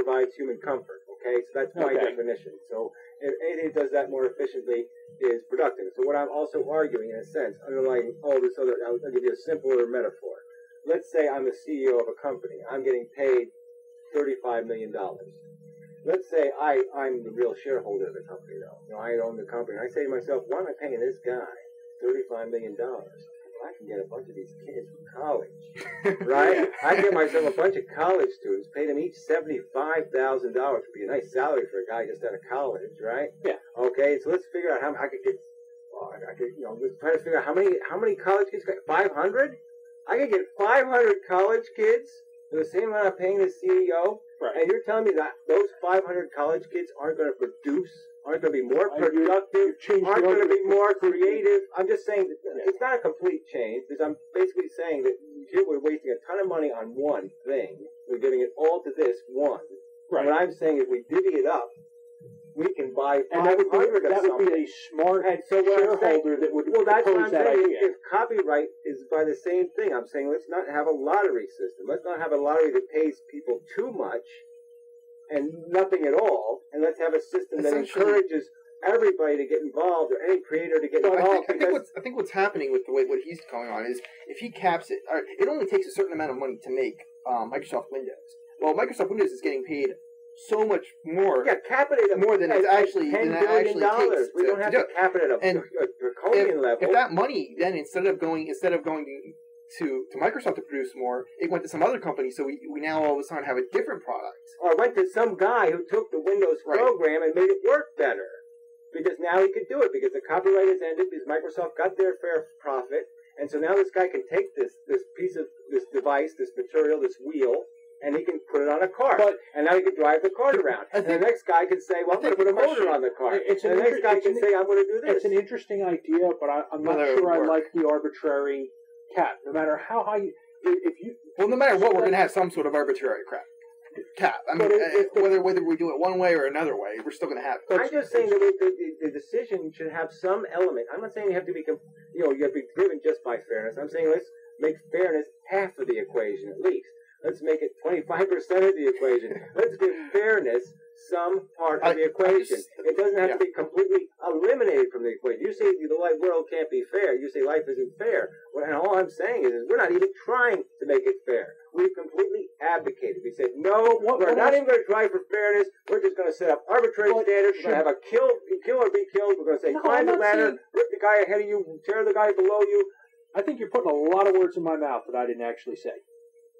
provides human comfort. Okay, so that's my definition. So if anything that does that more efficiently is productive. So what I'm also arguing, in a sense, underlying all this other, I'll give you a simpler metaphor. Let's say I'm the CEO of a company. I'm getting paid $35 million. Let's say I'm the real shareholder of the company, though. You know, I own the company. I say to myself, why am I paying this guy $35 million? I can get a bunch of these kids from college, right? I can get myself a bunch of college students, pay them each $75,000, would be a nice salary for a guy just out of college, right? Yeah. Okay, so let's figure out how I could get. Let's try to figure out how many college kids. 500? I could get 500 college kids for the same amount of paying the CEO. Right. And you're telling me that those 500 college kids aren't going to produce, aren't going to be more productive, aren't going to be more creative? I'm just saying that it's not a complete change, because I'm basically saying that here we're wasting a ton of money on one thing. We're giving it all to this one. Right. What I'm saying is we divvy it up. We can buy 500 and that would be a smart shareholder that would propose that idea. If copyright is by the same thing, I'm saying let's not have a lottery system. Let's not have a lottery that pays people too much and nothing at all. And let's have a system that encourages everybody to get involved, or any creator to get involved. I think what's happening with the way what he's going on is if he caps it, it only takes a certain amount of money to make Microsoft Windows. Well, Microsoft Windows is getting paid so much more. Yeah, cap it at more than it's actually $10 billion. Takes. We don't have to cap it at a draconian level. If that money then instead of going to Microsoft to produce more, it went to some other company. So we now all of a sudden have a different product. Or went to some guy who took the Windows program and made it work better, because now he could do it because the copyright has ended, because Microsoft got their fair profit, and so now this guy can take this piece of this device, this material, this wheel, and he can put it on a cart. And now he can drive the cart around. And the next guy can say, well, I'm going to put a motor on the cart. And the next guy can say, I'm going to do this. It's an interesting idea, but I'm not sure I like the arbitrary cap. No matter how high, no matter what, we're going to have some sort of arbitrary cap. I mean, whether we do it one way or another way, we're still going to have it. I'm just saying that the decision should have some element. I'm not saying you have to be, you have to be driven just by fairness. I'm saying let's make fairness half of the equation at least. Let's make it 25% of the equation. Let's give fairness some part of the equation. It doesn't have to be completely eliminated from the equation. You say the world can't be fair. You say life isn't fair. And all I'm saying is we're not even trying to make it fair. We've completely abdicated. We said, no, we're not even going to try for fairness. We're just going to set up arbitrary standards. We're going to have a kill or be killed. We're going to say, climb the ladder, rip the guy ahead of you, tear the guy below you. I think you're putting a lot of words in my mouth that I didn't actually say.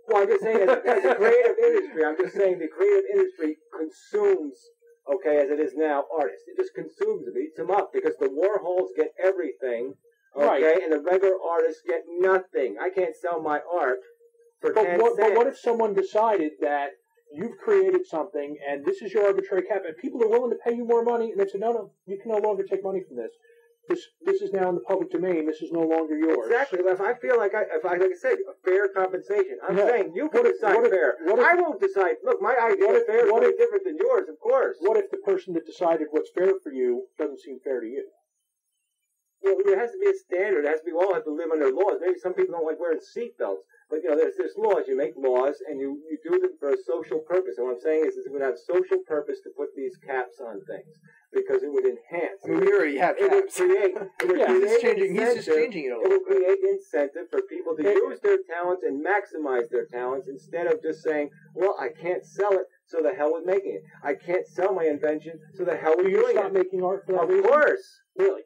Well, I'm just saying, as a creative industry, I'm just saying the creative industry consumes, as it is now, artists. It just consumes them, eats them up, because the Warhols get everything, and the regular artists get nothing. I can't sell my art for 10 cents. But what if someone decided that you've created something, and this is your arbitrary cap, and people are willing to pay you more money, and they say, no, you can no longer take money from this. This is now in the public domain. This is no longer yours. Exactly. If I feel like like I said, a fair compensation. I'm saying you can decide fair. I won't decide. Look, my idea of fair is way different than yours, of course. What if the person that decided what's fair for you doesn't seem fair to you? Well, there has to be a standard. We all have to live under laws. Maybe some people don't like wearing seatbelts, but there's laws. You make laws, and you do them for a social purpose. And what I'm saying is it would have social purpose to put these caps on things, because it would enhance. I mean, we already have caps. He's just changing it a little bit. It would create incentive for people to use their talents and maximize their talents, instead of just saying, well, I can't sell it, so the hell with making it. I can't sell my invention, so the hell with doing it. Will you stop making art for that reason? Of course. Really?